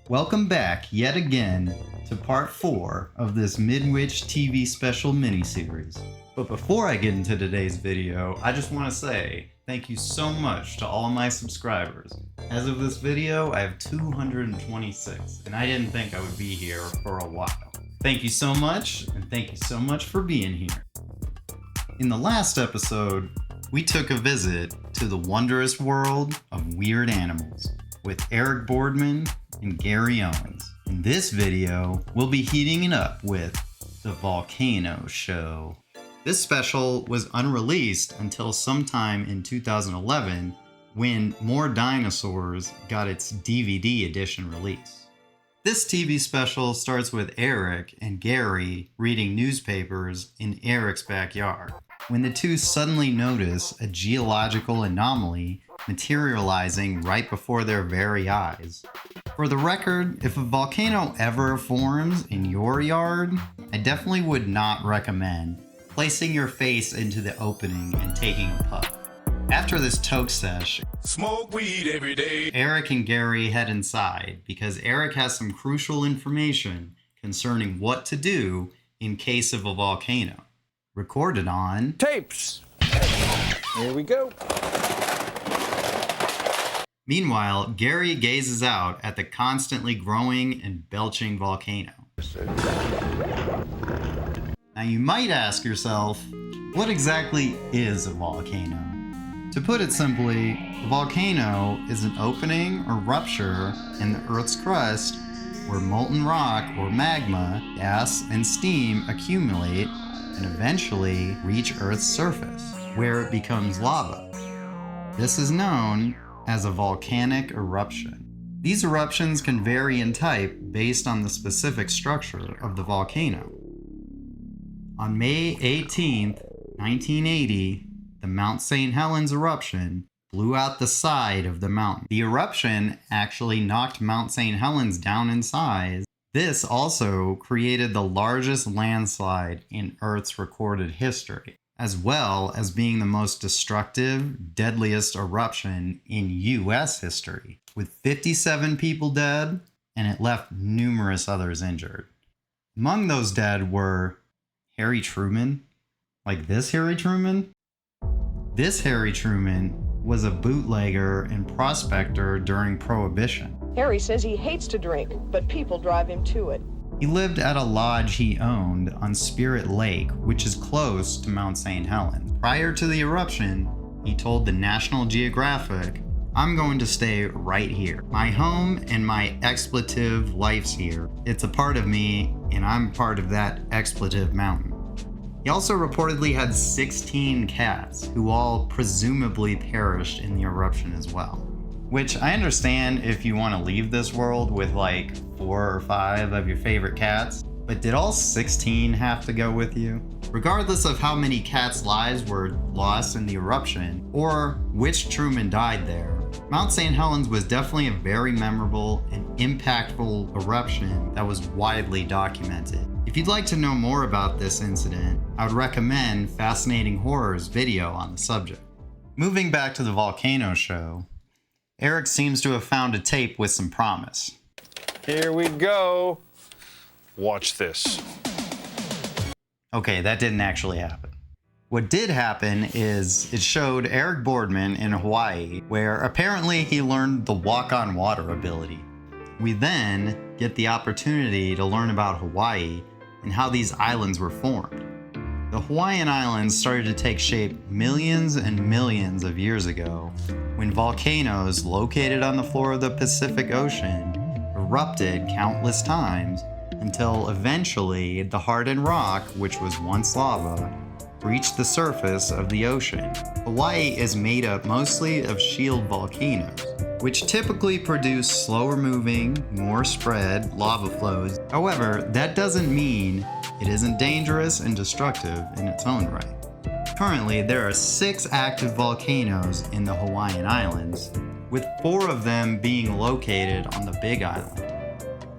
Welcome back yet again to part 4 of this Midwich TV special miniseries. But before I get into today's video, I just want to say thank you so much to all my subscribers. As of this video, I have 226, and I didn't think I would be here for a while. Thank you so much, and thank you so much for being here. In the last episode, we took a visit to the wondrous world of weird animals with Eric Boardman and Gary Owens. In this video, we'll be heating it up with the Volcano Show. This special was unreleased until sometime in 2011 when More Dinosaurs got its DVD edition release. This TV special starts with Eric and Gary reading newspapers in Eric's backyard, when the two suddenly notice a geological anomaly materializing right before their very eyes. For the record, if a volcano ever forms in your yard, I definitely would not recommend placing your face into the opening and taking a puff. After this toke sesh, smoke weed every day. Eric and Gary head inside because Eric has some crucial information concerning what to do in case of a volcano. Recorded on tapes. Here we go. Meanwhile, Gary gazes out at the constantly growing and belching volcano. Now you might ask yourself, what exactly is a volcano? To put it simply, a volcano is an opening or rupture in the Earth's crust where molten rock or magma, gas, and steam accumulate and eventually reach Earth's surface, where it becomes lava. This is known as a volcanic eruption. These eruptions can vary in type based on the specific structure of the volcano. On May 18th, 1980, the Mount St. Helens eruption blew out the side of the mountain. The eruption actually knocked Mount St. Helens down in size. This also created the largest landslide in Earth's recorded history, as well as being the most destructive, deadliest eruption in US history, with 57 people dead, and it left numerous others injured. Among those dead were Harry Truman, like this Harry Truman. This Harry Truman was a bootlegger and prospector during Prohibition. Harry says he hates to drink, but people drive him to it. He lived at a lodge he owned on Spirit Lake, which is close to Mount St. Helens. Prior to the eruption, he told the National Geographic, "I'm going to stay right here. My home and my expletive life's here. It's a part of me, and I'm part of that expletive mountain." He also reportedly had 16 cats, who all presumably perished in the eruption as well. Which I understand if you want to leave this world with like 4 or 5 of your favorite cats, but did all 16 have to go with you? Regardless of how many cats' lives were lost in the eruption, or which Truman died there, Mount St. Helens was definitely a very memorable and impactful eruption that was widely documented. If you'd like to know more about this incident, I would recommend Fascinating Horror's video on the subject. Moving back to the Volcano Show, Eric seems to have found a tape with some promise. Here we go. Watch this. Okay, that didn't actually happen. What did happen is it showed Eric Boardman in Hawaii, where apparently he learned the walk-on-water ability. We then get the opportunity to learn about Hawaii and how these islands were formed. The Hawaiian Islands started to take shape millions and millions of years ago when volcanoes located on the floor of the Pacific Ocean erupted countless times until eventually the hardened rock, which was once lava, reached the surface of the ocean. Hawaii is made up mostly of shield volcanoes, which typically produce slower moving, more spread lava flows. However, that doesn't mean it isn't dangerous and destructive in its own right. Currently, there are 6 active volcanoes in the Hawaiian Islands, with 4 of them being located on the Big Island.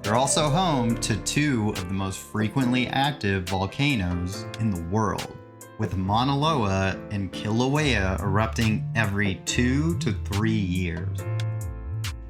They're also home to 2 of the most frequently active volcanoes in the world, with Mauna Loa and Kilauea erupting every 2 to 3 years.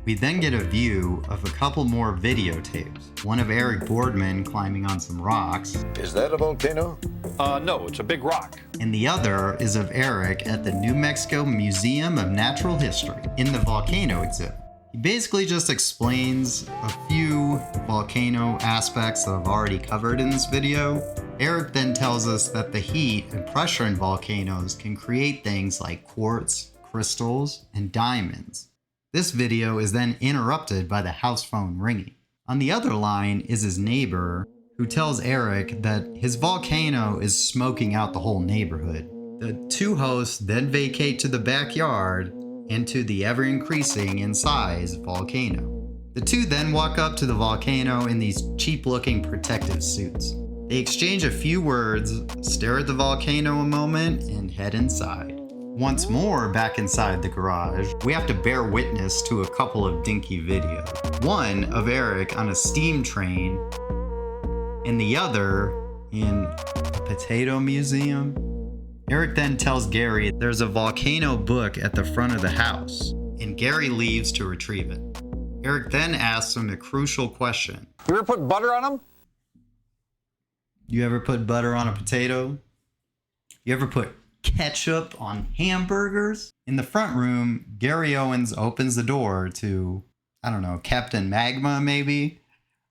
We then get a view of a couple more videotapes. One of Eric Boardman climbing on some rocks, Is that a volcano? No, it's a big rock. and the other is of Eric at the New Mexico Museum of Natural History in the volcano exhibit. He basically just explains a few volcano aspects that I've already covered in this video. Eric then tells us that the heat and pressure in volcanoes can create things like quartz, crystals, and diamonds. This video is then interrupted by the house phone ringing. On the other line is his neighbor, who tells Eric that his volcano is smoking out the whole neighborhood. The two hosts then vacate to the backyard and to the ever-increasing in size volcano. The two then walk up to the volcano in these cheap-looking protective suits. They exchange a few words, stare at the volcano a moment, and head inside. Once more back inside the garage, we have to bear witness to a couple of dinky videos. One of Eric on a steam train, and the other in a potato museum. Eric then tells Gary there's a volcano book at the front of the house, and Gary leaves to retrieve it. Eric then asks him a crucial question. You ever put butter on them? You ever put butter on a potato? You ever put ketchup on hamburgers? In the front room, Gary Owens opens the door to, I don't know, Captain Magma maybe?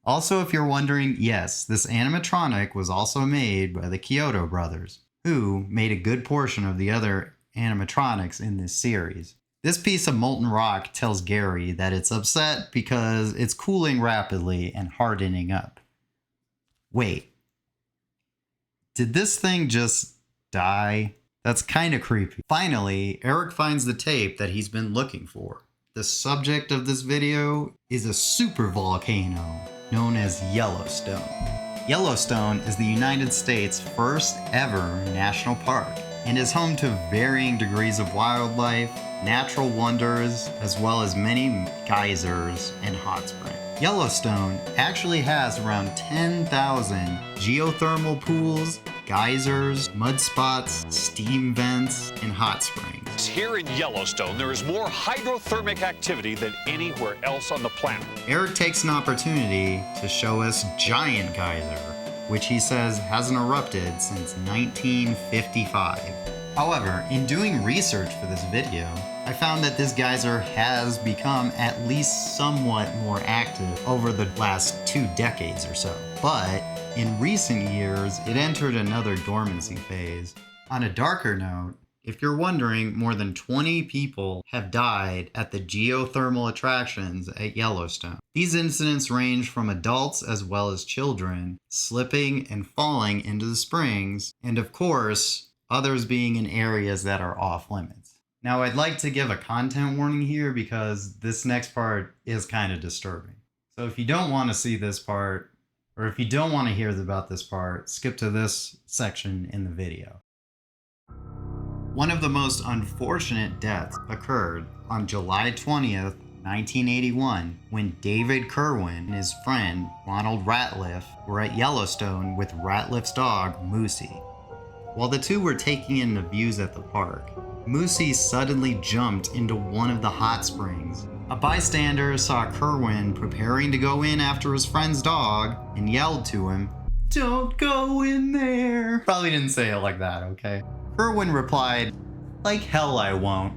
Also, if you're wondering, yes, this animatronic was also made by the Kyoto brothers, who made a good portion of the other animatronics in this series. This piece of molten rock tells Gary that it's upset because it's cooling rapidly and hardening up. Wait, did this thing just die? That's kind of creepy. Finally, Eric finds the tape that he's been looking for. The subject of this video is a supervolcano known as Yellowstone. Yellowstone is the United States' first ever national park and is home to varying degrees of wildlife, natural wonders, as well as many geysers and hot springs. Yellowstone actually has around 10,000 geothermal pools, geysers, mud spots, steam vents, and hot springs. Here in Yellowstone, there is more hydrothermic activity than anywhere else on the planet. Eric takes an opportunity to show us Giant Geyser, which he says hasn't erupted since 1955. However, in doing research for this video, I found that this geyser has become at least somewhat more active over the last 2 decades or so. But in recent years, it entered another dormancy phase. On a darker note, if you're wondering, more than 20 people have died at the geothermal attractions at Yellowstone. These incidents range from adults as well as children slipping and falling into the springs, and of course, others being in areas that are off limits. Now, I'd like to give a content warning here because this next part is kind of disturbing. So if you don't want to see this part, or if you don't want to hear about this part, skip to this section in the video. One of the most unfortunate deaths occurred on July 20th, 1981, when David Kerwin and his friend Ronald Ratliff were at Yellowstone with Ratliff's dog, Moosey. While the two were taking in the views at the park, Moosey suddenly jumped into one of the hot springs. A bystander saw Kerwin preparing to go in after his friend's dog and yelled to him, "Don't go in there." Probably didn't say it like that, okay? Kerwin replied, "Like hell I won't,"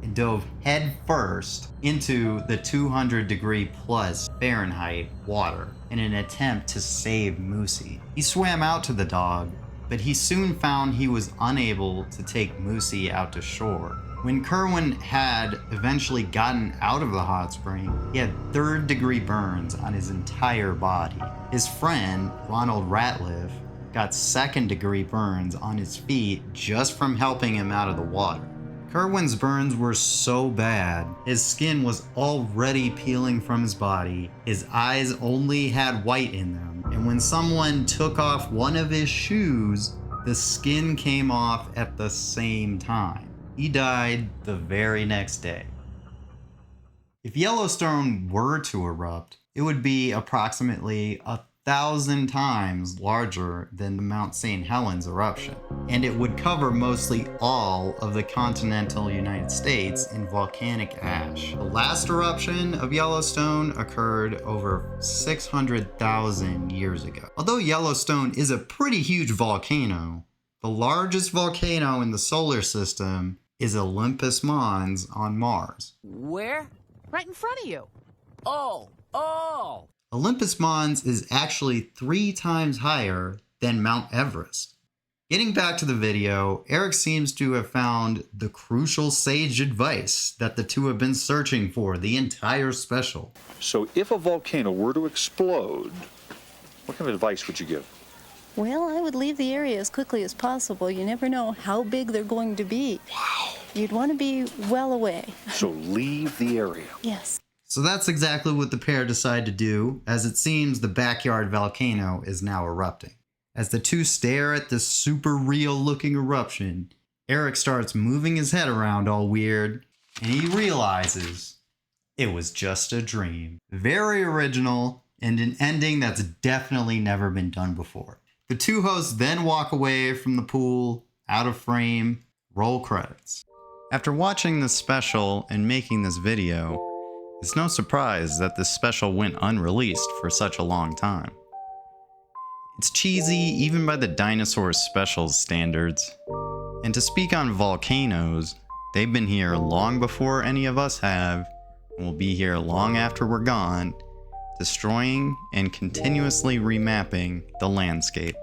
and dove head first into the 200-degree plus Fahrenheit water in an attempt to save Moosey. He swam out to the dog, but he soon found he was unable to take Moosey out to shore. When Kerwin had eventually gotten out of the hot spring, he had 3rd-degree burns on his entire body. His friend, Ronald Ratliff, got 2nd-degree burns on his feet just from helping him out of the water. Kerwin's burns were so bad, his skin was already peeling from his body, his eyes only had white in them, and when someone took off one of his shoes, the skin came off at the same time. He died the very next day. If Yellowstone were to erupt, it would be approximately 1,000 times larger than the Mount St. Helens eruption, and it would cover mostly all of the continental United States in volcanic ash. The last eruption of Yellowstone occurred over 600,000 years ago. Although Yellowstone is a pretty huge volcano, the largest volcano in the solar system is Olympus Mons on Mars. Where? Right in front of you. Oh. Olympus Mons is actually 3 times higher than Mount Everest. Getting back to the video, Eric seems to have found the crucial sage advice that the two have been searching for the entire special. So if a volcano were to explode, what kind of advice would you give? Well, I would leave the area as quickly as possible. You never know how big they're going to be. Wow. You'd want to be well away. So leave the area. Yes. So that's exactly what the pair decide to do, as it seems the backyard volcano is now erupting. As the two stare at this super real looking eruption, Eric starts moving his head around all weird, and he realizes it was just a dream. Very original, and an ending that's definitely never been done before. The two hosts then walk away from the pool, out of frame, roll credits. After watching this special and making this video, it's no surprise that this special went unreleased for such a long time. It's cheesy even by the Dinosaurs specials standards. And to speak on volcanoes, they've been here long before any of us have, and will be here long after we're gone, destroying and continuously remapping the landscape.